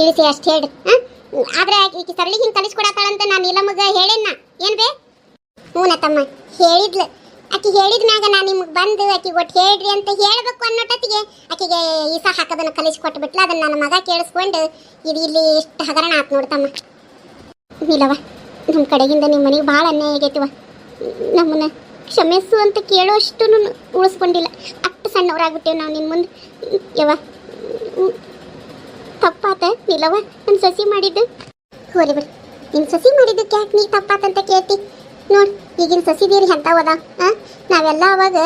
ತಿಳಿಸಿ ಅಷ್ಟು ಹೇಳಿ. ಆದ್ರೆ ಈಗ ಸರಳಿ ಹಿಂಗೆ ಕಲಿಸ್ಕೊಡತ್ತಾಳಂತ ನಾನು ನೀಲಮ್ಮಗ ಹೇಳೇನ ಏನ್ ಬೇ? ಹ್ಞೂ ತಮ್ಮ ಹೇಳಿದ್ಲು. ಆಕಿ ಹೇಳಿದ ಮ್ಯಾಗ ನಾನು ನಿಮ್ಗೆ ಬಂದು ಆಕಿಗೆ ಒಟ್ಟು ಹೇಳ್ರಿ ಅಂತ ಹೇಳಬೇಕು ಅನ್ನೋಟತ್ತಿಗೆ ಆಕಿಗೆ ಈಸ ಹಾಕೋದನ್ನ ಕಲಿಸ್ಕೊಟ್ಬಿಟ್ಲ. ಅದನ್ನ ನನ್ನ ಮಗ ಕೇಳಿಸ್ಕೊಂಡು ಇಲ್ಲಿ ಇಷ್ಟು ಹಗರಣ ಆತು ನೋಡ್ತಮ್ಮ. ನೀಲವ, ನಮ್ಮ ಕಡೆಗಿಂದ ನಿಮ್ಮ ಮನೆಗೆ ಭಾಳ ಅನ್ಯಾಯ ಆಗೈತಿವ. ನಮ್ಮನ್ನ ಕ್ಷಮಿಸು ಅಂತ ಕೇಳೋಷ್ಟು ಉಳಿಸ್ಕೊಂಡಿಲ್ಲ. ಅಷ್ಟು ಸಣ್ಣವರಾಗ್ಬಿಟ್ಟೇವೆ ನಾವು ನಿನ್ನ ಮುಂದೆ. ಯವ ತಪ್ಪಾತ ನೀಲವ, ನನ್ನ ಸಸಿ ಮಾಡಿದ್ದು ಹೋರಿ ಬಿಡು. ನಿನ್ನ ಸಸಿ ಮಾಡಿದ್ದಕ್ಕೆ ಯಾಕೆ ನೀ ತಪ್ಪಾತಂತ ಕೇಳ್ತಿ? ನೋಡಿ ಈಗಿನ ಸಸಿದೀರಿ ಎಂಥವದ. ನಾವೆಲ್ಲ ಅವಾಗ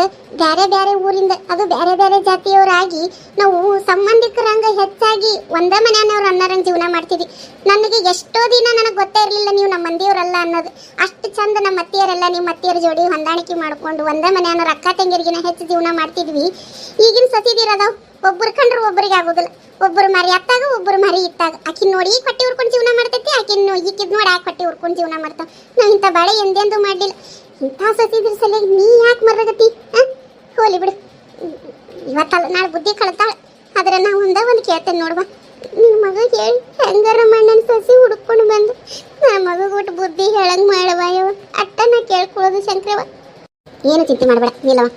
ಬೇರೆ ಬೇರೆ ಊರಿಂದ, ಅದು ಬೇರೆ ಬೇರೆ ಜಾತಿಯವರಾಗಿ ನಾವು ಸಂಬಂಧಿಕರಂಗ ಹೆಚ್ಚಾಗಿ ಒಂದೇ ಮನೆಯವ್ರು ಅನ್ನೋರಂಗೆ ಜೀವನ ಮಾಡ್ತಿದ್ವಿ. ನನಗೆ ಎಷ್ಟೋ ದಿನ ನನಗೆ ಗೊತ್ತೇ ಇರಲಿಲ್ಲ ನೀವು ನಮ್ಮ ಮಂದಿಯವರಲ್ಲ ಅನ್ನೋದು. ಅಷ್ಟು ಚಂದ ನಮ್ಮ ಅತ್ತಿಯರೆಲ್ಲ ನಿಮ್ಮ ಅತ್ತಿಯರ ಜೋಡಿ ಹೊಂದಾಣಿಕೆ ಮಾಡಿಕೊಂಡು ಒಂದೇ ಮನೆಯವ್ರ ಅಕ್ಕ ತಂಗಿರಿಗಿನ ಹೆಚ್ಚು ಜೀವನ ಮಾಡ್ತಿದ್ವಿ. ಈಗಿನ ಸಸಿದೀರದಾವ್ ಒಬ್ಬರು ಕಂಡ್ರು ಒಬ್ಬರಿಗೆ ಆಗೋದಿಲ್ಲ. ಒಬ್ಬರು ಮರಿ ಅತ್ತಾಗ ಒಬ್ಬರು ಮರಿ ಇತ್ತಾಗ. ಆಕಿನ ನೋಡಿ ಹೊಟ್ಟೆ ಉರ್ಕೊಂಡು ಜೀವನ ಮಾಡ್ತೈತಿ, ಆಕಿನ ಈಕಿದ್ ನೋಡಿ ಆಕೆ ಹೊಟ್ಟೆ ಉರ್ಕೊಂಡು ಜೀವನ ಮಾಡ್ತಾವ. ನಾವು ಇಂಥ ಬಾಳೆ ಎಂದೆಂದೂ ಮಾಡಲಿಲ್ಲ. ಇಂಥ ಸಸಿದ್ರ ಸಲಿಗೆ ನೀ ಯಾಕೆ ಮರಗತಿ? ಹೋಲಿ ಬಿಡು, ಇವತ್ತಲ್ಲ ನಾಳೆ ಬುದ್ಧಿ ಕಳ್ತಾಳೆ. ಆದ್ರೆ ನಾವು ಒಂದು ಕೇಳ್ತೇನೆ ನೋಡುವ, ನಿನ್ನ ಮಗ ಹೇಳಿ ಹೆಂಗಾರ ಮಣ್ಣನ ಸಸಿ ಹುಡ್ಕೊಂಡು ಬಂದು ನನ್ನ ಮಗ ಒಟ್ಟು ಬುದ್ಧಿ ಹೇಳಂಗೆ ಮಾಡವ. ಯವ ಅಟ್ಟ ನಾ ಕೇಳ್ಕೊಳ್ಳೋದು ಶಂಕ್ರವ. ಏನು ಚಿಂತೆ ಮಾಡಬೇಡ ನೀಲವ.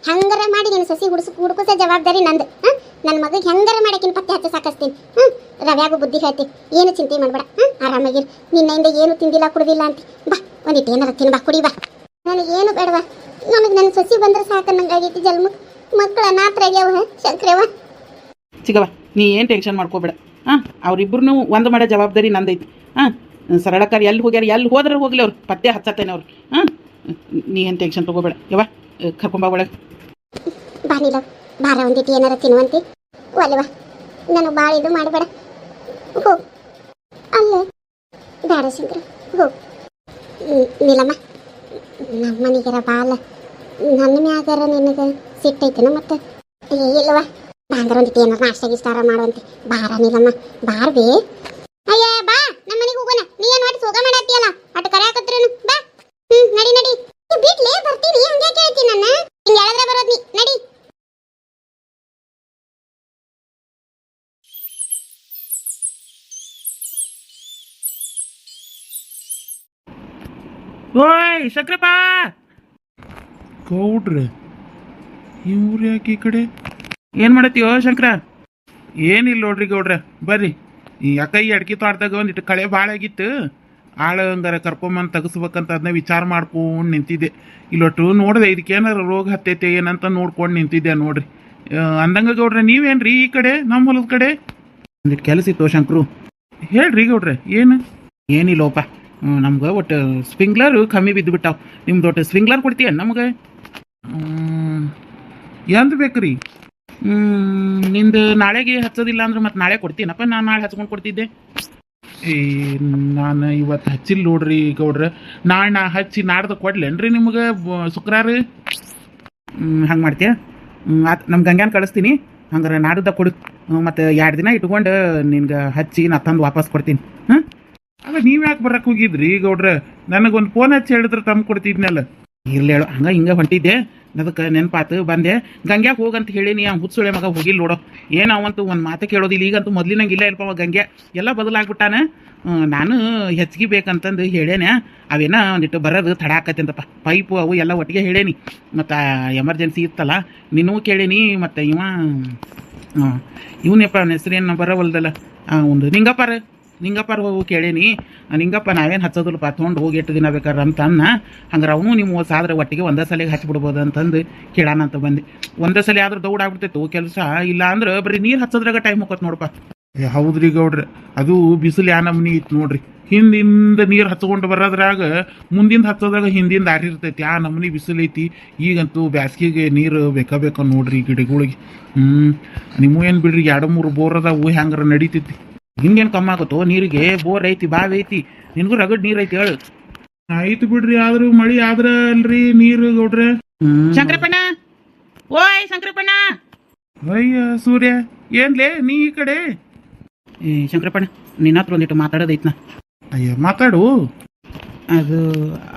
ಹೆಂಗಾರ ಮಾಡಿ ನಿನ್ನ ಸಸಿ ಹುಡುಕುಸ ಜವಾಬ್ದಾರಿ ನಂದು. ನನ್ನ ಮಗಗೆ ಹೆಂಗಾರ ಮಾಡಕ್ಕಿನ ಪತ್ತೆ ಹಚ್ಚಿ ಸಾಕಿಸ್ತೀನಿ. ರವ್ಯಾಗೂ ಬುದ್ಧಿ ಹೇಳ್ತೀನಿ. ಏನು ಚಿಂತೆ ಮಾಡಬೇಡ. ಆರಾಮಾಗಿರು. ನಿನ್ನೆಯಿಂದ ಏನು ತಿಂದಿಲ್ಲ ಕುಡ್ದಿಲ್ಲ ಅಂತ. ಬಾ ಒಂದಿಟ್ಟು ಏನಾರ ತಿನ್ ಬಾ, ಕುಡಿ ಬಾ. ನನಗೇನು ಬೇಡವಾ, ನನಗೆ ನನ್ನ ಸಸಿ ಬಂದ್ರೆ ಸಾಕು ನಂಗಾಗೈತಿ. ಜನ್ಮಕ್ಕೆ ಮಕ್ಕಳು ಅನಾಥರಾಗ್ಯಾವ ಶಂಕ್ರವ. ಚಿಗವ, ನೀ ಏನು ಟೆನ್ಷನ್ ಮಾಡ್ಕೋಬೇಡ. ಅವ್ರಿಬ್ರು ಒಂದು ಮಾಡೋ ಜವಾಬ್ದಾರಿ ನಂದೈತಿ. ಸರಳಕ್ಕಾರ ಎಲ್ಲಿ ಹೋಗ್ಯಾರ, ಎಲ್ಲಿ ಹೋದ್ರೆ ಹೋಗ್ಲಿ ಅವ್ರು ಪತ್ತೆ ಹಚ್ಚತ್ತೇನೆ ಅವ್ರು. ನೀ ಏನು ಟೆನ್ಷನ್ ತಗೋಬೇಡ. ಯವ್ವ ಕರ್ಕೊಂಬ ಒಳಗೆ. ಬಾನಿಲ್ಲ ಬಾರ ಒಂದಿಟ್ಟು ಏನಾರ ತಿನ್ನುವಂತಿ ಅಲ್ವಾ. ನನಗೆ ಭಾಳ ಇದು ಮಾಡಬೇಡ. ಹೋಗು ಅಲ್ಲೇ ಬೇಡ ಶಂಕರ, ಹೋಗು. ನೀಲಮ್ಮ, ನಮ್ಮ ಮನೆಗಾರ ಬಾಲ ನನ್ನ ಮ್ಯಾಗಾರ ನಿನಗೆ ಸಿಟ್ಟೈತೇನ ಮತ್ತೆ? ಇಲ್ವಾ ಬಾಂಗಾರ ಒಂದಿಟ್ಟು ಏನಾರ ನಾಷ್ಟ ಗಿಷ್ಟಾರ ಮಾಡುವಂತೆ. ಬಾರ ನೀಲಮ್ಮ, ಬಾರ್ಬೇ. ಅಯ್ಯ ಬಾ, ನಮ್ಮ ಮನೆಗೆ ಹೋಗೋಣ. ನೀ ಏನು ಮಾಡಿ ಸೋಗ ಮಾಡತ್ತೀಯಲ್ಲ ಅಟ್ಟು ಕರೆಯಾಕತ್ರೇನು? ಬಾ. ನಡಿ ನಡಿ. ಬಿಡ್ಲೇ ಬರ್ತೀನಿ, ಹಂಗೆ ಕೇಳ್ತೀನಿ ನನ್ನ. ಹಿಂಗೆ ಹೇಳಿದ್ರೆ ಬರೋದು ನೀ. ನಡಿ. ಓಯ್ ಶಂಕ್ರಪ್ಪ. ಗೌಡ್ರೆ, ಇವ್ರು ಯಾಕೆ ಈ ಕಡೆ? ಏನು ಮಾಡತ್ತೀಯೋ ಶಂಕರ? ಏನಿಲ್ಲ ನೋಡ್ರಿ ಗೌಡ್ರೆ, ಬರ್ರಿ. ಯಾಕ ಈ ಅಡ್ಕೆ ತೋಟದಾಗ ಒಂದಿಟ್ಟು ಕಳೆ ಭಾಳ ಆಗಿತ್ತು. ಆಳ ಹಂಗಾರ ಕರ್ಕೊಂಬಂದು ತೆಗಿಸ್ಬೇಕಂತ ಅದನ್ನ ವಿಚಾರ ಮಾಡ್ಕೊಂಡು ನಿಂತಿದ್ದೆ. ಇಲ್ಲೊಟ್ಟು ನೋಡಿದೆ ಇದಕ್ಕೇನಾರ ರೋಗ ಹತ್ತೈತೆ ಏನಂತ ನೋಡ್ಕೊಂಡು ನಿಂತಿದ್ದೆ ನೋಡ್ರಿ. ಅಂದಂಗ ಗೌಡ್ರೆ, ನೀವೇನ್ರಿ ಈ ಕಡೆ ನಮ್ಮ ಹೊಲದ ಕಡೆ? ಒಂದಿಟ್ಟು ಕೆಲಸ ಇತ್ತು ಶಂಕರು. ಹೇಳ್ರಿ ಗೌಡ್ರೆ, ಏನು? ಏನಿಲ್ಲೋಪ, ನಮ್ಗೆ ಒಟ್ಟು ಸ್ಪ್ರಿಂಕ್ಲರ್ ಕಮ್ಮಿ ಬಿದ್ದು ಬಿಟ್ಟಾವ. ನಿಮ್ದು ಒಟ್ಟು ಸ್ಪ್ರಿಂಕ್ಲರ್ ಕೊಡ್ತೀಯ ನಮಗೆ? ಎಂತ ಬೇಕ್ರಿ? ನಿಂದು ನಾಳೆಗೆ ಹಚ್ಚೋದಿಲ್ಲ ಅಂದ್ರೆ ಮತ್ತೆ ನಾಳೆ ಕೊಡ್ತೀನಪ್ಪ. ನಾನು ನಾಳೆ ಹಚ್ಕೊಂಡು ಕೊಡ್ತಿದ್ದೆ. ನಾನು ಇವತ್ತು ಹಚ್ಚಿಲ್ಲ ನೋಡ್ರಿ ಗೌಡ್ರೆ. ನಾ ಹಚ್ಚಿ ನಾಡ್ದು ಕೊಡ್ಲೇನ್ರಿ ನಿಮ್ಗೆ ಶುಕ್ರಾರ? ಹಂಗೆ ಮಾಡ್ತೀಯ? ನಮ್ಮ ಗಂಗ್ಯಾನ ಕಳಿಸ್ತೀನಿ. ಹಂಗಾರೆ ನಾಡ್ದ ಕೊಡು. ಮತ್ತು 2 ದಿನ ಇಟ್ಕೊಂಡು ನಿನ್ಗೆ ಹಚ್ಚಿ ನಾ ತಂದು ವಾಪಸ್ ಕೊಡ್ತೀನಿ. ಅಲ್ಲ, ನೀವು ಯಾಕೆ ಬರಕ್ಕೆ ಹೋಗಿದ್ರಿ ಗೌಡ್ರೆ? ನನಗೊಂದು ಫೋನ್ ಹಚ್ಚಿ ಹೇಳಿದ್ರೆ ತಂದು ಕೊಡ್ತಿದ್ನಲ್ಲ. ಇರ್ಲಿ ಹೇಳು, ಹಂಗೆ ಹಿಂಗೆ ಹೊಂಟಿದ್ದೆ. ಅದಕ್ಕೆ ನೆನಪಾತು ಬಂದೆ. ಗಂಗ್ಯಾಗ ಹೋಗಂತ ಹೇಳೀನಿ. ಹುಚ್ಚುಳೆ ಮಗ ಹೋಗಿಲ್ಲ ನೋಡೋ. ಏನು ಅವಂತೂ ಒಂದು ಮಾತು ಕೇಳೋದಿಲ್ಲ. ಈಗಂತೂ ಮೊದಲಿನಂಗೆ ಇಲ್ಲ ಇಲ್ಲಪ್ಪ ಗಂಗ್ಯಾ. ಎಲ್ಲ ಬದಲಾಗ್ಬಿಟ್ಟಾನ. ನಾನು ಹೆಚ್ಚಿಗೆ ಬೇಕಂತಂದು ಹೇಳೇನೆ. ಅವೇನ ಒಂದಿಟ್ಟು ಬರೋದು ತಡ ಆಕತಿ ಅಂತಪ್ಪ. ಪೈಪು ಅವು ಎಲ್ಲ ಒಟ್ಟಿಗೆ ಹೇಳೇನಿ. ಮತ್ತು ಎಮರ್ಜೆನ್ಸಿ ಇತ್ತಲ್ಲ, ನೀನು ಕೇಳೀನಿ. ಮತ್ತು ಇವನಪ್ಪ ಅವನ ಹೆಸ್ರೇನು ಬರೋವಲ್ದಲ್ಲ, ಒಂದು ನಿಂಗಪ್ಪಾರ ಹೋಗಿ ಕೇಳೇನಿ. ನಿಂಗಪ್ಪ ನಾವೇನು ಹಚ್ಚೋದಿಲ್ಲಪ್ಪ, ತೊಗೊಂಡು ಹೋಗಿ 8 ದಿನ ಬೇಕಾರೆ ಅಂತ ಅನ್ನ. ಹಂಗಾರೆ ಅವನು ನಿಮ್ಮ ಸಾದ್ರೆ ಒಟ್ಟಿಗೆ ಒಂದೇ ಸಲಿಗೆ ಹಚ್ಚಿಬಿಡ್ಬೋದು ಅಂತಂದು ಕೇಳೋಣ ಅಂತ ಬಂದೆ. ಒಂದೇ ಸಲ ಆದ್ರೂ ದೌಡ್ ಆಗ್ಬಿಡ್ತೈತು ಕೆಲಸ. ಇಲ್ಲ ಅಂದ್ರೆ ಬರೀ ನೀರು ಹಚ್ಚೋದ್ರಾಗ ಟೈಮ್ ಹೋಗತ್ತೆ ನೋಡಪ್ಪ. ಹೌದ್ರಿ ಗೌಡ್ರೆ, ಅದು ಬಿಸಿಲು ಯಾ ನಮ್ನಿ ಇತ್ತು ನೋಡ್ರಿ. ಹಿಂದಿಂದ ನೀರು ಹಚ್ಕೊಂಡು ಬರೋದ್ರಾಗ ಮುಂದಿಂದ ಹಚ್ಚೋದ್ರಾಗ ಹಿಂದಿಂದ ದಾರಿ ಇರ್ತೈತಿ. ಆ ನಮ್ನಿ ಬಿಸಿಲು ಐತಿ. ಈಗಂತೂ ಬ್ಯಾಸ್ಗಿಗೆ ನೀರು ಬೇಕ ನೋಡ್ರಿ ಗಿಡಗಳಿಗೆ. ನಿಮ್ಮ ಏನು ಬಿಡ್ರಿ, 2-3 ಬೋರ್ ಅದಾವು, ಹೆಂಗಾರ ನಡೀತೈತಿ. ಹಿಂಗೇನು ಕಮ್ಮಿ ಆಗುತ್ತೋ ನೀರಿಗೆ? ಬೋರ್ ಐತಿ, ಬಾವಿ ಐತಿ, ನಿನಗೂ ರಗಡ್ ನೀರು ಐತಿ. ಹೇಳು. ಆಯ್ತು ಬಿಡ್ರಿ, ಆದ್ರೂ ಮಳಿ ಆದ್ರ ಅಲ್ರಿ ನೀರು ಗೌಡ್ರೆ. ಶಂಕರಪ್ಪಣ್ಣ, ಓಯ್ ಶಂಕರಪ್ಪಣ್ಣ. ಅಯ್ಯ ಸೂರ್ಯ, ಏನ್ಲೇ ನೀ ಈ ಕಡೆ? ಶಂಕರಪ್ಪಣ್ಣ, ನಿನ್ನ ಹತ್ರ ಒಂದಿಟ್ಟು ಮಾತಾಡೋದೈತ್ನ. ಅಯ್ಯ ಮಾತಾಡು. ಅದು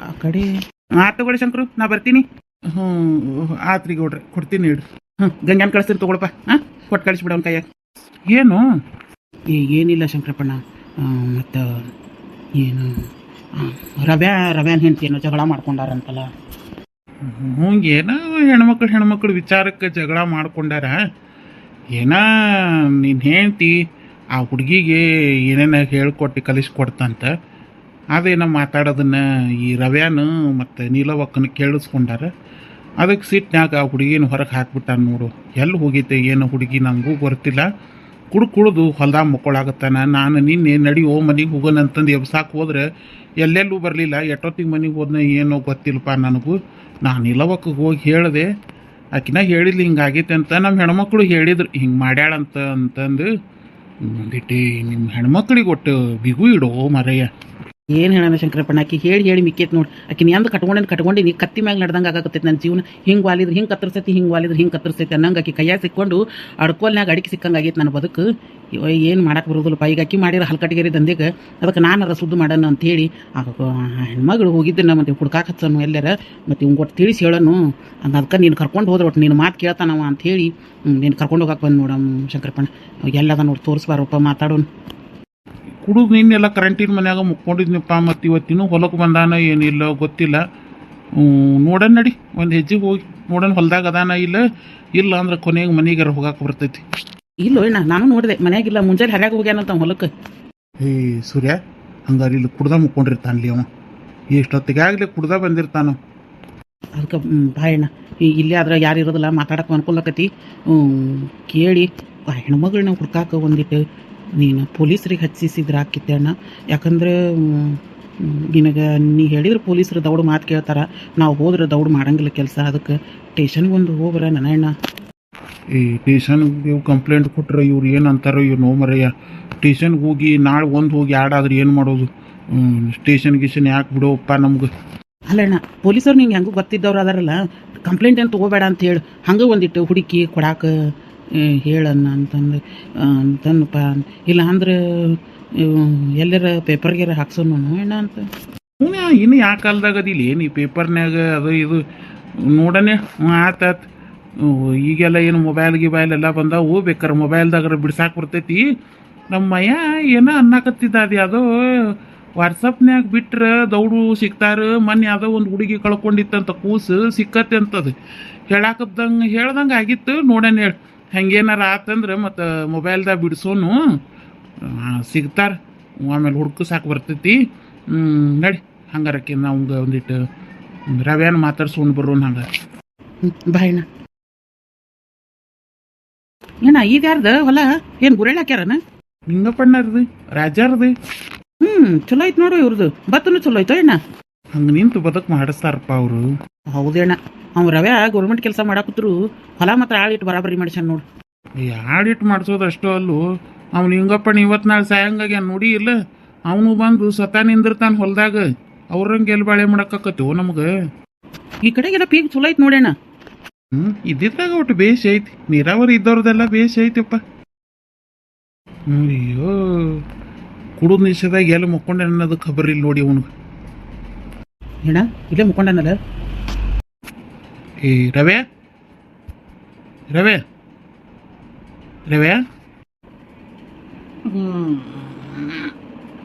ಆ ಕಡೆ ತಗೊಳ್ಳಿ ಶಂಕರು, ನಾ ಬರ್ತೀನಿ. ಆತ್ರಿ ಗೌಡ್ರೆ, ಕೊಡ್ತೀನಿ ಹೇಳ್ರಿ. ಗಂಗ್ಯಾನ್ ಕಳಿಸ್ತೀನಿ ತಗೊಳಪ್ಪ. ಕೊಟ್ಟು ಕಳಿಸ್ಬಿಡ ಅವ್ನ ಕೈಯಾಗ. ಏನು ಏನಿಲ್ಲ ಶಂಕರಪ್ಪಣ್ಣ, ಮತ್ತು ಏನು ರವ್ಯಾನ್ ಹೆಂಡ್ತಿ ಏನೋ ಜಗಳ ಮಾಡ್ಕೊಂಡಾರಂತಲ್ಲ. ಏನೋ ಹೆಣ್ಮಕ್ಳು ವಿಚಾರಕ್ಕೆ ಜಗಳ ಮಾಡ್ಕೊಂಡಾರ. ಏನ ನೀನು ಹೇಳ್ತಿ ಆ ಹುಡುಗಿಗೆ ಏನೇನ ಹೇಳ್ಕೊಟ್ಟು ಕಲಿಸ್ಕೊಡ್ತಂತ, ಅದೇನೋ ಮಾತಾಡೋದನ್ನ ಈ ರವ್ಯಾನು ಮತ್ತು ನೀಲವಕ್ಕನ ಕೇಳಿಸ್ಕೊಂಡಾರ. ಅದಕ್ಕೆ ಸಿಟ್ನ್ಯಾಗ ಆ ಹುಡುಗಿನ ಹೊರಗೆ ಹಾಕ್ಬಿಟ್ಟಾನ ನೋಡು. ಎಲ್ಲಿ ಹೋಗೈತೆ ಏನು ಹುಡುಗಿ ನನಗೂ ಗೊತ್ತಿಲ್ಲ. ಕುಡ್ದು ಹೊಲ್ದಾಗ ಮಕ್ಕಳಾಗತ್ತಾನ. ನಾನು ನಿನ್ನೆ ನಡಿಯೋ ಮನೆಗೆ ಹೋಗೋಣ ಅಂತಂದು ಎಬ್ಸಾಕ್ ಹೋದ್ರೆ ಎಲ್ಲೆಲ್ಲೂ ಬರಲಿಲ್ಲ. ಎಷ್ಟೊತ್ತಿಗೆ ಮನೆಗೆ ಹೋದ್ನ ಏನೋ ಗೊತ್ತಿಲ್ಲಪ್ಪ ನನಗೂ. ನಾನು ಇಲ್ಲವಕ್ಕೆ ಹೋಗಿ ಹೇಳಿದೆ, ಆಕಿನ ಹೇಳಿಲ್ಲ ಹಿಂಗಾಗೈತೆ ಅಂತ. ನಮ್ಮ ಹೆಣ್ಮಕ್ಳು ಹೇಳಿದ್ರು ಹಿಂಗೆ ಮಾಡ್ಯಾಳಂತ ಅಂತಂದು. ಒಂದಿಟ್ಟು ನಿಮ್ಮ ಹೆಣ್ಮಕ್ಳಿಗೆ ಒಟ್ಟು ಬಿಗು ಇಡೋ ಮರಯ್ಯ. ಏನು ಹೇಳೋಣ ಶಂಕರಪ್ಪಣ್ಣ, ಆಕಿ ಹೇಳಿ ಮಿಕ್ಕೈತೆ ನೋಡಿ. ಆಕಿನ ಎಂದ ಕಟ್ಕೊಂಡು ನೀ ಕತ್ತಿ ಮ್ಯಾಗ ನಡೆದಂಗೆ ಆಗತ್ತೈತೆ ನನ್ನ ಜೀವನ. ಹಿಂಗೆ ವಾಲಿದ್ರೆ ಹಿಂಗೆ ಕತ್ತರಿಸೈತಿ, ಹಿಂಗೆ ವಾಲಿದ್ರೆ ಹಿಂಗೆ ಕತ್ತರಿಸೈತಿ ಅನ್ನಂಗೆ ಆಕಿ ಕೈಯಾಗ ಸಿಕ್ಕೊಂಡು ಅಡ್ಕೋಲ್ನಾಗ ಅಡಿಕೆ ಸಿಕ್ಕಂಗೆ ಆಗೈತೆ ನನ್ನ ಬದುಕು. ಏನು ಮಾಡಕ್ಕೆ ಬರೋದಿಲ್ಲಪ್ಪ. ಈಗ ಅಕ್ಕಿ ಮಾಡಿರೋ ಹಲ್ಕಟ್ಟಿಗೆರಿ ದಂಧೆಗೆ ಅದಕ್ಕೆ ನಾನಾರ ಸುದ್ದು ಮಾಡೋಣ ಅಂಥೇಳಿ ಹೆಣ್ಮಗಳು ಹೋಗಿದ್ದು ಮತ್ತು ಹುಡ್ಕಾಕ ಹಚ್ಚನು ಎಲ್ಲಾರ, ಮತ್ತು ಇವ್ಗೆ ಒಟ್ಟು ತಿಳಿಸಿ ಹೇಳೋನು. ಅದಕ್ಕೆ ನೀನು ಕರ್ಕೊಂಡು ಹೋದ್ರೆ ಒಟ್ಟು ನೀನು ಮಾತು ಕೇಳ್ತಾನವ ಅಂಥೇಳಿ ನೀನು ಕರ್ಕೊಂಡು ಹೋಗಕ್ಕೆ ಬಂದು ನೋಡಮ್ಮ ಶಂಕರಪ್ಪಣ್ಣ. ಎಲ್ಲದ ನೋಡಿ ತೋರಿಸ್ಬಾರಪ್ಪ, ಮಾತಾಡೋನು. ಕುಡಿದು ನಿನ್ನೆಲ್ಲ ಕರೆಂಟಿನ ಮನ್ಯಾಗ ಮುಕ್ಕೊಂಡಿದ್ನಪ್ಪ. ಮತ್ತು ಇವತ್ತಿನೂ ಹೊಲಕ್ಕೆ ಬಂದಾನ ಏನಿಲ್ಲ ಗೊತ್ತಿಲ್ಲ. ನೋಡೋಣ ನಡಿ, ಒಂದು ಹೆಜ್ಜೆಗೆ ಹೋಗಿ ನೋಡೋಣ ಹೊಲ್ದಾಗ ಅದಾನ ಇಲ್ಲ ಅಂದ್ರೆ ಕೊನೆಗೆ ಮನೆಗಾರ ಹೋಗಕ್ಕೆ ಬರ್ತೈತಿ. ಇಲ್ಲ ಅಣ್ಣ, ನಾನು ನೋಡಿದೆ ಮನ್ಯಾಗಿಲ್ಲ. ಮುಂಜಾನೆ ಹರ್ಯಾಗ ಹೋಗ್ಯಾನಂತ ಹೊಲಕ್ಕೆ. ಸೂರ್ಯ ಹಂಗಾರೆ ಇಲ್ಲಿ ಕುಡ್ದ ಮುಕ್ಕೊಂಡಿರ್ತಾನಲ್ಲಿ ಅವ. ಎಷ್ಟೊತ್ತಿಗೆ ಆಗಲಿ ಕುಡ್ದ ಬಂದಿರ್ತಾನ. ಅದಕ್ಕೆ ಬಾಯಣ್ಣ ಇಲ್ಲೇ ಆದ್ರೆ ಯಾರು ಇರೋದಿಲ್ಲ, ಮಾತಾಡಕ್ಕೆ ಅನ್ಕೊಳಕತಿ. ಕೇಳಿ ಆ ಹೆಣ್ಮಗಳನ್ನ ಹುಡ್ಕಾಕ ಒಂದಿಟ್ಟು ನೀನು ಪೊಲೀಸ್ರಿಗೆ ಹಚ್ಚಿಸಿದ್ರೆ ಹಾಕಿತ್ತೆ ಅಣ್ಣ. ಯಾಕಂದ್ರೆ ನಿನಗೆ ನೀ ಹೇಳಿದ್ರೆ ಪೊಲೀಸರು ದೌಡು ಮಾತು ಕೇಳ್ತಾರೆ, ನಾವು ಹೋದ್ರೆ ದೌಡು ಮಾಡಂಗಿಲ್ಲ ಕೆಲಸ. ಅದಕ್ಕೆ ಸ್ಟೇಷನ್ಗೆ ಒಂದು ಹೋಗ್ರ ನನ್ನ ಅಣ್ಣ. ಈ ಟೇಷನ್ಗೆ ಕಂಪ್ಲೇಂಟ್ ಕೊಟ್ರೆ ಇವ್ರು ಏನು ಅಂತಾರೋ ಇವ್ರು ನೋ ಮರಯ್ಯ. ಟೇಷನ್ಗೆ ಹೋಗಿ ನಾಳೆ ಒಂದು ಹೋಗಿ ಆಡಾದ್ರೆ ಏನು ಮಾಡೋದು? ಸ್ಟೇಷನ್ ಗಿಷನ್ ಯಾಕೆ ಬಿಡೋಪ್ಪ ನಮ್ಗೆ. ಅಲ್ಲಣ್ಣ, ಪೊಲೀಸರು ನಿಂಗೆ ಹೆಂಗೂ ಗೊತ್ತಿದ್ದವ್ರು ಅದಾರಲ್ಲ, ಕಂಪ್ಲೇಂಟ್ ಏನು ತೊಗೋಬೇಡ ಅಂತ ಹೇಳಿ ಹಂಗೆ ಒಂದಿಟ್ಟು ಹುಡುಕಿ ಕೊಡಾಕ ಹೇಳಣ್ಣ ಅಂತಂದಪ್ಪ. ಇಲ್ಲ ಅಂದ್ರೆ ಎಲ್ಲರ ಪೇಪರ್ಗೆರ ಹಾಕ್ಸೋನು ಅಣ್ಣ ಅಂತ. ಇನ್ನು ಯಾವ ಕಾಲದಾಗ ಅದಿಲ್ಲ ಏನು ಈ ಪೇಪರ್ನ್ಯಾಗ ಅದು ಇದು ನೋಡನೆ ಆತಾತ್. ಈಗೆಲ್ಲ ಏನು ಮೊಬೈಲ್ ಎಲ್ಲ ಬಂದಾವು, ಬೇಕಾರೆ ಮೊಬೈಲ್ದಾಗಾರ ಬಿಡ್ಸಾಕ್ ಬರ್ತೈತಿ. ನಮ್ಮ ಮಯ್ಯ ಏನೋ ಅನ್ನಕತ್ತಿದ್ದ ಅದು ಯಾವುದೋ ವಾಟ್ಸಪ್ನ್ಯಾಗ ಬಿಟ್ರೆ ದೌಡು ಸಿಗ್ತಾರ. ಮೊನ್ನೆ ಯಾವುದೋ ಒಂದು ಹುಡುಗಿ ಕಳ್ಕೊಂಡಿತ್ತಂತ, ಕೂಸು ಸಿಕ್ಕತ್ತೆ ಅಂತದು ಹೇಳ್ದಂಗೆ ಆಗಿತ್ತು. ನೋಡೋಣ ಹೇಳಿ ಹಂಗೇನಾರ ಆತಂದ್ರೆ ಮತ್ತು ಮೊಬೈಲ್ದಾಗ ಬಿಡಿಸೋನು ಸಿಗ್ತಾರ. ಆಮೇಲೆ ಹುಡ್ಕು ಸಾಕು ಬರ್ತೈತಿ. ನಡಿ ಹಂಗಾರಕ್ಕೆ ನಾವು ಒಂದಿಟ್ಟು ರವ್ಯಾನ ಮಾತಾಡ್ಸ್ಕೊಂಡು ಬರೋಣ. ಹಂಗಾರೆ ಬಾಯಣ್ಣ. ಏನ ಇದು ಯಾರ್ದ ಹೊಲ? ಏನು ಗುರೇಳ್ ಹಾಕ್ಯಾರನ? ನಿಂಗಪ್ಪಣ್ಣರ್ದು, ರಾಜಾರ್ದು. ಚಲೋ ಐತೆ ನೋಡು ಇವ್ರದ್ದು. ಬತ್ತನು ಚಲೋ ಐತೋ ಅಣ್ಣ. ಹಂಗೆ ನಿಂತು ಬದುಕು ಮಾಡಿಸ್ತಾರಪ್ಪ ಅವರು. ಹೌದೇಣ್ಣ, ಅವ್ನು ರವ್ಯಾ ಗೌರ್ಮೆಂಟ್ ಕೆಲಸ ಮಾಡಾಕತ್ರು, ಹೊಲ ಮಾತ್ರ ಆಳಿಟ್ಟು ಬರಾಬರಿ ಮಾಡಿಸ್ಯಾನ ನೋಡು. ಆಡಿಟ್ ಮಾಡಿಸೋದು ಅಷ್ಟೋ ಅಲ್ಲೂ, ಅವ್ನು ನಿಂಗಪ್ಪಣ್ಣ ಇವತ್ತು ನಾಳೆ ಸಾಯಂಗಾಗ ನೋಡಿ ಇಲ್ಲ, ಅವನು ಬಂದು ಸ್ವತಃ ನಿಂದಿರ್ತಾನೆ ಹೊಲದಾಗ. ಅವ್ರಂಗೆ ಎಲ್ಲಿ ಬಾಳೆ ಮಾಡಕ್ಕಾಕತ್ತು ನಮ್ಗೆ. ಈ ಕಡೆಗೆಲ್ಲ ಪೀಕ್ ಚಲೋ ಐತೆ ನೋಡಣ್ಣ. ಇದ್ದಿದ್ದಾಗ ಒಟ್ಟು ಬೇಷ್ ಐತಿ. ನೀರಾವರಿ ಇದ್ದವ್ರದೆಲ್ಲ ಬೇಷ್ ಐತಿಪ್ಪ. ಅಯ್ಯೋ ಕುಡಿದ ನಿಷೇಧಾಗ ಎಲ್ಲಿ ಮುಕ್ಕೊಂಡೆ ಅನ್ನೋದು ಖಬರ್ ಇಲ್ಲ ನೋಡಿ ಅವನಿಗೆ. ಏನ ಇಲ್ಲೇ ಮುಕ್ಕೊಂಡನಲ್ಲ. ಏ ರವ್ಯಾ ರವ್ಯಾ ರವ್ಯಾ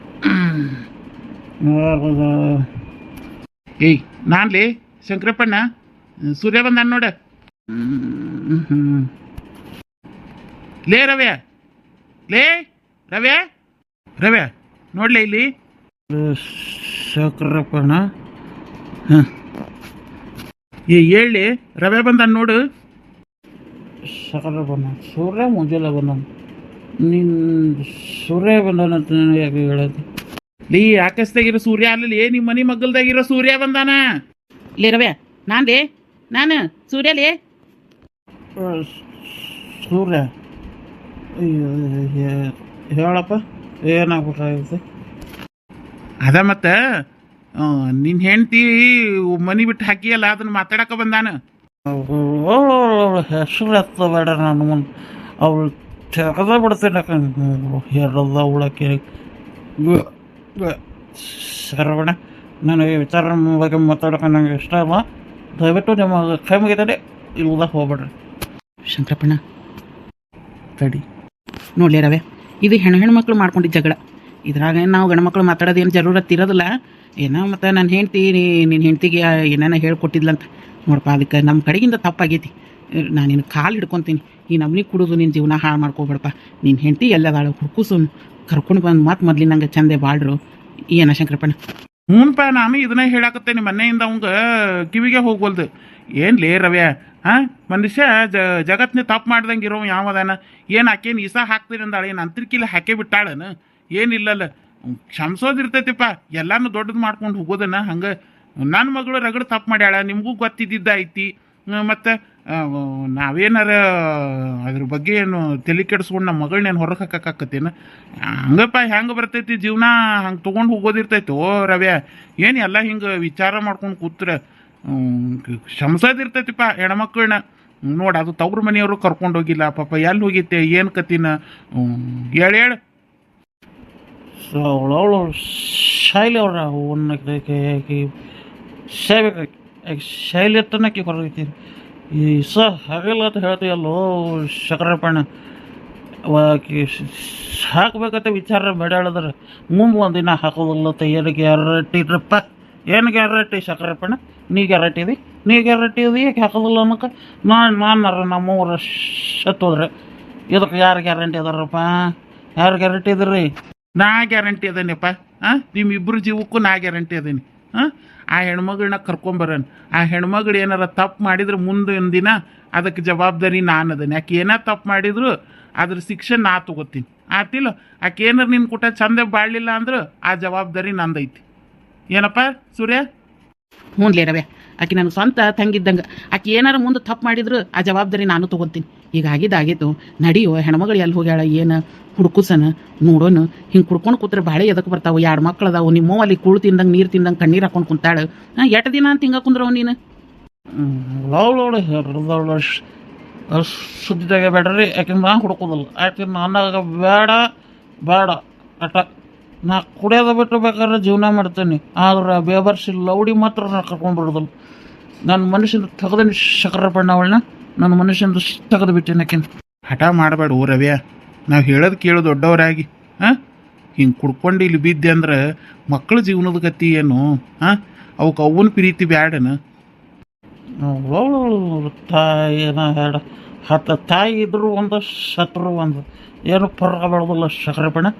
ಏಯ್ ನಾನ್ಲೇ ಶಂಕರಪ್ಪಣ್ಣ, ಸೂರ್ಯ ಬಂದ ನೋಡ. ಲೇ ರವ್ಯಾ, ಲೇ ರವ್ಯಾ ರವ್ಯಾ ನೋಡ್ಲೇ ಇಲ್ಲಿ. ಶಂಕರಪ್ಪಣ್ಣ ಹೇಳಿ ರವ್ಯಾ ಬಂದ ನೋಡು. ಶಂಕರಪ್ಪಣ್ಣ ಸೂರ್ಯ ಮುಂಜಾನೆ ಬಂದ. ನೀನು ಸೂರ್ಯ ಬಂದಾನಂತ ಯಾಕೆ ಹೇಳೋದು? ಲೀ ಆಕಾಶದಾಗಿರೋ ಸೂರ್ಯ ಅಲ್ಲಲ್ಲಿ ನಿಮ್ಮ ಮನೆ ಮಗ್ಗಲ್ದಾಗಿರೋ ಸೂರ್ಯ ಬಂದಾನ. ಲೇ ರವ್ಯಾ, ನಾನು ಸೂರ್ಯಲೇ. ಸೂರ್ಯ ಹೇಳಪ್ಪ, ಏನಾಗ್ಬೇಕಾಗುತ್ತೆ? ಅದ ಮತ್ತೆ ನಿನ್ನ ಹೆಂಡ್ತಿ ಮನಿ ಬಿಟ್ಟು ಹಾಕಿಯಲ್ಲ, ಅದನ್ನ ಮಾತಾಡಕ ಬಂದಾನ. ಹೆಸರು ಎತ್ತಬೇಡ, ನಾನು ಅವಳು ತೆಗೆದ ಬಿಡ್ತೇನೆ. ಹೇಳದ ಅವಳಕ್ಕೆ ಶರವಣ, ನಾನು ಈ ವಿಚಾರ ಬಗ್ಗೆ ಮಾತಾಡೋಕೆ ನನಗೆ ಇಷ್ಟ ಅಲ್ಲ. ದಯವಿಟ್ಟು ನಿಮ್ಮ ಕೈ ಮುಗಿತಾರೆ ಇಲ್ದ ಹೋಗ್ಬೇಡ್ರಿ. ಶಂಕರಪ್ಪಣ್ಣ ತಡಿ ನೋಡ್ಲಿ ರವೆ, ಇದು ಹೆಣ್ಮಕ್ಳು ಮಾಡ್ಕೊಂಡಿದ್ದ ಜಗಳ. ಇದ್ರಾಗ ನಾವು ಗಂಡ್ಮಕ್ಳು ಮಾತಾಡೋದೇನು ಜರೂರತ್ ಇರೋದಿಲ್ಲ. ಏನೋ ಮತ್ತು ನನ್ನ ಹೆಂಡ್ತಿ ನಿನ್ನ ಹೆಂಡ್ತಿಗೆ ಏನೇನ ಹೇಳ್ಕೊಟ್ಟಿದ್ಲಂತ ನೋಡಪ್ಪ. ಅದಕ್ಕೆ ನಮ್ಮ ಕಡೆಗಿಂದ ತಪ್ಪಾಗೈತಿ. ನಾನು ನಿನ್ನ ಕಾಲು ಹಿಡ್ಕೊತೀನಿ. ಈ ನಮ್ನಿ ಕುಡಿದು ನಿನ್ನ ಜೀವನ ಹಾಳು ಮಾಡ್ಕೋಬೇಡಪ್ಪ. ನಿನ್ನ ಹೆಂಡ್ತಿ ಎಲ್ಲದಾಳು ಹುಡ್ಕುಸು ಕರ್ಕೊಂಡು ಬಂದು ಮತ್ತೆ ಮೊದ್ಲಿನಂಗೆ ಚಂದೆ ಬಾಳ್ರು. ಏನ ಶಂಕರಪ್ಪಣ್ಣ? ಹ್ಞೂನ್ಪ, ನಾನು ಇದನ್ನೇ ಹೇಳಾಕತ್ತೇನೆ. ಮನೆಯಿಂದ ಅವಂಗ ಕಿವಿಗೆ ಹೋಗ್ವಲ್ದು. ಏನ್ಲೇ ರವ್ಯಾ, ಮನುಷ್ಯ ಜಗತ್ನೇ ತಪ್ಪು ಮಾಡ್ದಂಗೆ ಇರೋ ಯಾವದಾನ? ಏನು ಆಕೇನು ಈಸ ಹಾಕ್ತೀರಿ ಅಂದಾಳ? ಏನು ಅಂತರ್ಕಿಲ್ಲ ಹಾಕೇ ಬಿಟ್ಟಾಳನ? ಏನಿಲ್ಲಲ್ಲ, ಕ್ಷಮಿಸೋದಿರ್ತೈತಿಪ್ಪ. ಎಲ್ಲಾನು ದೊಡ್ಡದು ಮಾಡ್ಕೊಂಡು ಹೋಗೋದನ್ನ. ಹಂಗೆ ನನ್ನ ಮಗಳು ರಗಡ್ ತಪ್ಪು ಮಾಡ್ಯಾಳ, ನಿಮಗೂ ಗೊತ್ತಿದ್ದಿದ್ದ ಐತಿ. ಮತ್ತು ನಾವೇನಾರ ಅದ್ರ ಬಗ್ಗೆ ಏನು ತಲೆ ಕೆಡಿಸ್ಕೊಂಡು ನಮ್ಮ ಮಗಳನ್ನೇನು ಹೊರಗೆ ಹಾಕಕ್ಕತ್ತೇನು? ಹಂಗಪ್ಪ ಹೆಂಗೆ ಬರ್ತೈತಿ ಜೀವನ? ಹಂಗೆ ತೊಗೊಂಡು ಹೋಗೋದಿರ್ತೈತಿ. ಓ ರವ್ಯಾ, ಏನು ಎಲ್ಲ ಹಿಂಗೆ ವಿಚಾರ ಮಾಡ್ಕೊಂಡು ಕೂತ್ರೆ ಕ್ಷಮಿಸೋದಿರ್ತೈತಿಪ್ಪ ಹೆಣ್ಮಕ್ಳನ್ನ. ನೋಡಿ, ಅದು ತವ್ರ ಮನೆಯವರು ಕರ್ಕೊಂಡು ಹೋಗಿಲ್ಲ ಪಾಪ. ಎಲ್ಲಿ ಹೋಗಿತ್ತೆ, ಏನು ಕತ್ತಿನ? ಹೇಳು ಅವಳು ಶೈಲಿ ಅವ್ರ ಶೈಲಿ ಎತ್ತನಕ್ಕೆ ಹೊರಗೈತಿ. ಈ ಹಾಗೆಲ್ಲ ಅಂತ ಹೇಳ್ತೀಯಲ್ಲೋ ಶಂಕರಪ್ಪಣ್ಣ. ಹಾಕ್ಬೇಕಂತ ವಿಚಾರ ಬೇಡಾಳಿದ್ರೆ ಮುಂದೆ ಒಂದಿನ ಹಾಕೋದಿಲ್ಲ. ಏನು ಗ್ಯಾರಂಟಿ ಇದ್ರಪ್ಪ? ಏನು ಗ್ಯಾರಂಟಿ ಶಂಕರಪ್ಪಣ್ಣ? ನೀ ಗ್ಯಾರಂಟಿ ಇದಿ? ನೀ ಗ್ಯಾರಂಟಿ ಇದಿ ಯಾಕೆ ಹಾಕೋದಿಲ್ಲ ಅನ್ನೋಕೆ? ನಾನು ನಮ್ಮವ್ರ ಸತ್ತೋದ್ರೆ ಇದಕ್ಕೆ ಯಾರು ಗ್ಯಾರಂಟಿ ಅದಾರಪ್ಪ? ಯಾರು ಗ್ಯಾರಂಟಿ ಇದ್ರಿ? ನಾ ಗ್ಯಾರಂಟಿ ಅದೇನಪ್ಪ. ನಿಮ್ಮಿಬ್ಬರು ಜೀವಕ್ಕೂ ನಾ ಗ್ಯಾರಂಟಿ ಅದೇನಿ. ಆ ಹೆಣ್ಮಗಳನ್ನ ಕರ್ಕೊಂಬರೋಣ. ಆ ಹೆಣ್ಮಗಳು ಏನಾರ ತಪ್ಪು ಮಾಡಿದ್ರೆ ಮುಂದಿನ ದಿನ ಅದಕ್ಕೆ ಜವಾಬ್ದಾರಿ ನಾನು ಅದೇನಿ. ಆಕೆ ಏನಾರು ತಪ್ಪು ಮಾಡಿದ್ರು ಅದ್ರ ಶಿಕ್ಷೆ ನಾ ತಗೋತೀನಿ. ಆತಿಲ್ಲ? ಆಕೆ ಏನಾರು ನಿನ್ನ ಕೂಟ ಚಂದ ಬಾಳಲಿಲ್ಲ ಅಂದ್ರೆ ಆ ಜವಾಬ್ದಾರಿ ನಂದೈತಿ. ಏನಪ್ಪ ಸೂರ್ಯ? ಹ್ಞೂನ್ಲೇ ರವ್ಯಾ, ಆಕೆ ನನ್ನ ಸ್ವಂತ ತಂಗಿದ್ದಂಗೆ. ಆಕೆ ಏನಾರ ಮುಂದೆ ತಪ್ಪು ಮಾಡಿದ್ರು ಆ ಜವಾಬ್ದಾರಿ ನಾನು ತೊಗೊತೀನಿ. ಈಗ ಆಗಿದ್ದಾಗಿತ್ತು. ನಡಿಯೋ, ಹೆಣ್ಮಗಳು ಎಲ್ಲಿ ಹೋಗ್ಯಾಳ, ಏನು ಹುಡ್ಕುಸನ ನೋಡೋನು. ಹಿಂಗೆ ಕುಡ್ಕೊಂಡು ಕೂತ್ರೆ ಬಾಳೆ ಎದಕ್ಕೆ ಬರ್ತಾವೆ? 2 ಮಕ್ಳು ಅದಾವು. ನಿಮ್ಮವ್ವ ಅಲ್ಲಿ ಕೂಳು ತಿಂದಂಗೆ ನೀರು ತಿಂದಂಗೆ ಕಣ್ಣೀರು ಹಾಕೊಂಡು ಕುಂತಾಳು. ಎಷ್ಟು ದಿನ ಅಂತ ಹಿಂಗೆ ಕುಂದ್ರವ ನೀನು? ಸುದ್ದಿದಾಗ ಬೇಡ್ರಿ, ಯಾಕೆಂದ್ರೆ ನಾನು ಹುಡ್ಕೋದಿಲ್ಲ. ಯಾಕೆಂದ್ರೆ ನನಗೆ ಬೇಡ ಅಟ. ನಾ ಕುಡಿಯೋದು ಬಿಟ್ಟು ಬೇಕಾದ್ರೆ ಜೀವನ ಮಾಡ್ತೀನಿ. ಆದ್ರೆ ಬೇಬರ್ಸಿ ಲೌಡಿ ಮಾತ್ರ ನಾ ಕರ್ಕೊಂಡ್ಬಿಡೋದಿಲ್ಲ. ನನ್ನ ಮನುಷ್ಯನ ತೆಗೆದ ಶಂಕರಪ್ಪಣ್ಣ ಅವಳನ್ನ ನನ್ನ ಮನುಷ್ಯನ ತೆಗೆದು ಬಿಟ್ಟೇನೆ. ಯಾಕೆಂತ ಹಠ ಮಾಡಬೇಡ ಓ ರವ್ಯಾ. ನಾವು ಹೇಳೋದು ಕೇಳು ದೊಡ್ಡವರಾಗಿ. ಹಿಂಗೆ ಕುಡ್ಕೊಂಡು ಇಲ್ಲಿ ಬಿದ್ದೆ ಅಂದ್ರೆ ಮಕ್ಕಳ ಜೀವನದ ಗತಿ ಏನು? ಅವಕ್ಕೆ ಅವನ ಪ್ರೀತಿ ಬ್ಯಾಡನ? ತಾಯಿನ ಹೇಳ 10 ತಾಯಿ ಇದ್ರು ಒಂದು, ಶತ್ರು ಒಂದು, ಏನು ಪರ್ಗ ಬೆಳೆದಿಲ್ಲ ಶಂಕರಪ್ಪಣ್ಣ.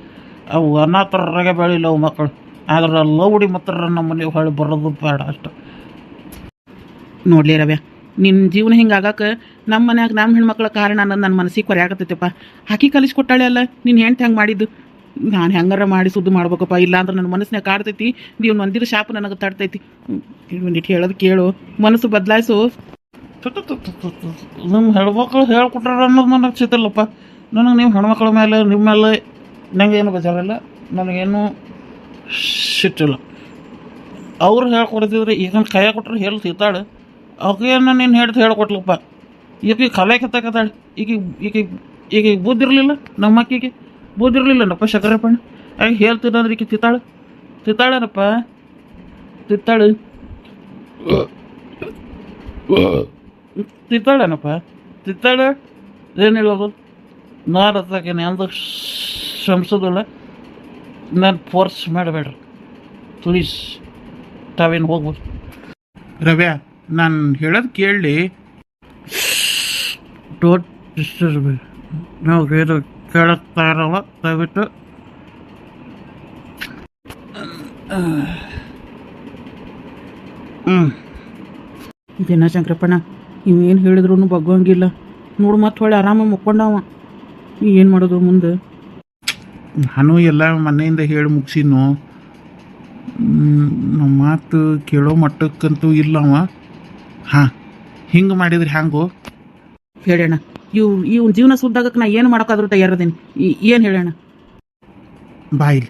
ಅವು ಅನಾಥರಾಗೆ ಬೆಳಿಲ್ಲ ಅವು ಮಕ್ಕಳು. ಆದ್ರೆ ಲೌಡಿ ಮಾತ್ರ ನಮ್ಮ ಮನೆಗೆ ಹೊಳ್ಳಿ ಬರೋದು ಬೇಡ ಅಷ್ಟು. ನೋಡ್ಲಿ ರವ್ಯಾ, ನಿನ್ನ ಜೀವನ ಹಿಂಗೆ ಆಗಕ್ಕೆ ನಮ್ಮ ಮನ್ಯಾಗ ನಮ್ಮ ಹೆಣ್ಮಕ್ಳ ಕಾರಣ ಅನ್ನೋದು ನನ್ನ ಮನಸ್ಸಿಗೆ ಕೊರೆಯಾಗತ್ತೈತಪ್ಪ. ಹಾಕಿ ಕಲಿಸ್ಕೊಟ್ಟಾಳೆ ಅಲ್ಲ ನೀನು ಹೆಂಡ್ತಿ ಹಂಗೆ ಮಾಡಿದ್ದು. ನಾನು ಹೆಂಗಾರ ಮಾಡಿ ಸುದ್ದು ಮಾಡ್ಬೇಕಪ್ಪ. ಇಲ್ಲ ಅಂದ್ರೆ ನನ್ನ ಮನಸ್ಸಿನಾಗ ಕಾಡ್ತೈತಿ. ನೀವು ಒಂದಿರ ಶಾಪ ನನಗೆ ತಡ್ತೈತಿ. ಒಂದಿಟ್ಟು ಹೇಳೋದು ಕೇಳು, ಮನಸ್ಸು ಬದಲಾಯಿಸು. ನಿಮ್ಮ ಹೆಣ್ಮಕ್ಳು ಹೇಳ್ಕೊಟ್ರ ಅನ್ನೋದು ನನಗೆ ಸಿತಿಲ್ಲಪ್ಪ. ನನಗೆ ನೀವು ಹೆಣ್ಮಕ್ಳ ಮೇಲೆ ನಿಮ್ಮ ಮೇಲೆ ನನಗೇನು ಬೇಜಾರಿಲ್ಲ, ನನಗೇನು ಸಿಟ್ಟಿಲ್ಲ. ಅವ್ರು ಹೇಳ್ಕೊಡ್ತಿದ್ರೆ ಈಗ ಕೈಯಾಗ ಕೊಟ್ಟರೆ ಹೇಳಿ ಸಿಗ್ತಾಳೆ. ಅವಗೇನು ನೀನು ಹೇಳ್ಕೊಟ್ಲಪ್ಪ. ಈಗ ಕಲೆ ಕೆತ್ತಾಕತ್ತಾಳೆ. ಈಗ ಬುದ್ಧಿ ಇರಲಿಲ್ಲ. ನಮ್ಮ ಅಕ್ಕಿಗೆ ಬುದ್ಧಿ ಇರಲಿಲ್ಲನಪ್ಪ ಶಂಕರಪ್ಪಣ್ಣ. ಆಗ ಹೇಳ್ತೀನಂದ್ರೆ ಈಗ ತಿತ್ತಾಳೇನಪ್ಪ. ತಿತ್ತಾಳೆ ಏನು ಹೇಳೋದು? ನಾನು ಅದಕ್ಕೇನೆ ಅಂದ ಶ್ರಮಿಸೋದಿಲ್ಲ. ನಾನು ಫೋರ್ಸ್ ಮಾಡಬೇಡ್ರಿ ಪ್ಲೀಸ್. ತಾವೇನು ಹೋಗ್ಬೋದು ರವ್ಯಾ, ನಾನು ಹೇಳೋದು ಕೇಳಲಿ. Don't disturb. ನಾವು ಏನು ಕೇಳುತ್ತಾ ಇರೋಲ್ಲ, ದಯವಿಟ್ಟು. ಇದೇನ ಶಂಕರಪ್ಪಣ್ಣ, ಇವೇನು ಹೇಳಿದ್ರು ಬಗ್ಗೋಂಗಿಲ್ಲ ನೋಡು. ಮತ್ತೆ ಹೊಳ್ಳಿ ಆರಾಮಾಗಿ ಮುಕ್ಕೊಂಡವ. ಏನು ಮಾಡೋದು ಮುಂದೆ? ನಾನು ಎಲ್ಲ ಮನೆಯಿಂದ ಹೇಳಿ ಮುಗಿಸಿನು. ನಮ್ಮ ಮಾತು ಕೇಳೋ ಮಟ್ಟಕ್ಕಂತೂ ಇಲ್ಲವ. ಹಿಂಗೆ ಮಾಡಿದ್ರೆ ಹ್ಯಾಂಗೋ ಹೇಳೋಣ. ಇವ್ನ ಜೀವನ ಸುದ್ದಾಗಕ್ಕೆ ನಾ ಏನು ಮಾಡೋಕ್ಕಾದ್ರೂ ತಯಾರದೇನಿ. ಏನು ಹೇಳೋಣ? ಬಾಯಿಲಿ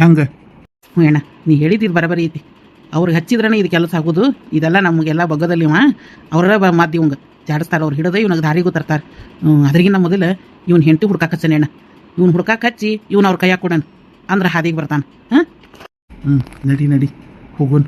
ಹೆಂಗೆ? ಹ್ಞೂ ಅಣ್ಣ, ನೀ ಹೇಳಿದ್ದು ಬರಬರಿ ಐತಿ. ಅವ್ರಿಗೆ ಹಚ್ಚಿದ್ರೇ ಇದು ಕೆಲಸ ಆಗೋದು. ಇದೆಲ್ಲ ನಮಗೆಲ್ಲ ಬಗ್ಗದಲ್ಲಿ ಅವರ ಮಾಧ್ಯಮ ಇವಂಗೆ ಜಾಡಿಸ್ತಾರೆ. ಅವ್ರು ಹಿಡಿದು ಇವ್ನಿಗೆ ದಾರಿಗೂ ತರ್ತಾರೆ. ಅದ್ರಿಗಿನ್ನ ಮೊದಲು ಇವ್ನ ಹೆಂಡತಿ ಹುಡ್ಕಾಕ ಹಚ್ಚನೆ ಅಣ್ಣ. ಇವ್ನು ಹುಡ್ಕಾಕ ಹಚ್ಚಿ ಇವ್ನು ಅವ್ರ ಕೈಯಾಗ ಕೊಡೋಣ ಅಂದ್ರೆ ಹಾದಿಗೆ ಬರ್ತಾನೆ. ನಡಿ ಹೋಗೋಣ.